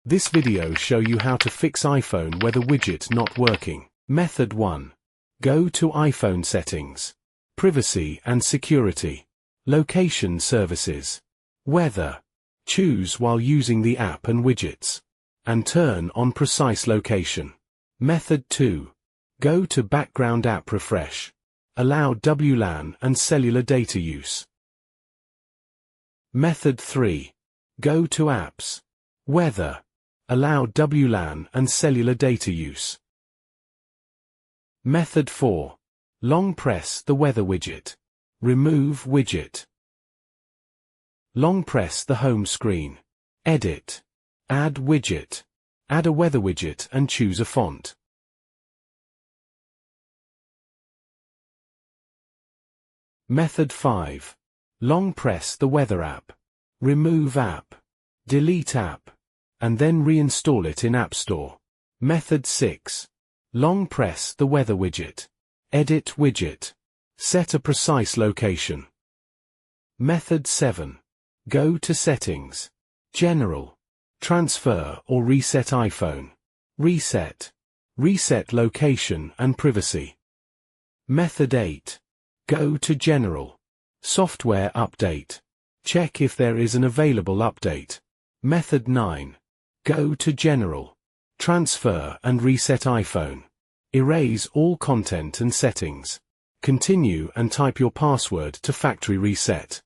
This video show you how to fix iPhone weather widget not working. Method 1. Go to iPhone settings. Privacy and security. Location services. Weather. Choose while using the app and widgets. And turn on precise location. Method 2. Go to background app refresh. Allow WLAN and cellular data use. Method 3. Go to apps. Weather. Allow WLAN and cellular data use. Method 4. Long press the weather widget. Remove widget. Long press the home screen. Edit. Add widget. Add a weather widget and choose a font. Method 5. Long press the weather app. Remove app. Delete app. And then reinstall it in App Store. Method 6. Long press the weather widget. Edit widget. Set a precise location. Method 7. Go to Settings. General. Transfer or reset iPhone. Reset. Reset location and privacy. Method 8. Go to General. Software update. Check if there is an available update. Method 9. Go to General. Transfer and reset iPhone. Erase all content and settings. Continue and type your password to factory reset.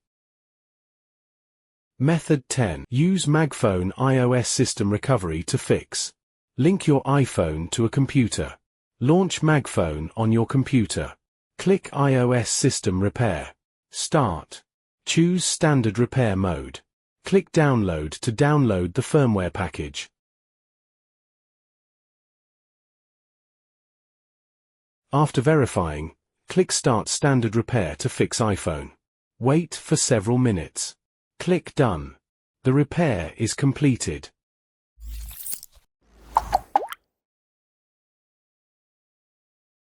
Method 10. Use MagFone iOS system recovery to fix. Link your iPhone to a computer. Launch MagFone on your computer. Click iOS system repair. Start. Choose standard repair mode. Click Download to download the firmware package. After verifying, click Start Standard Repair to fix iPhone. Wait for several minutes. Click Done. The repair is completed.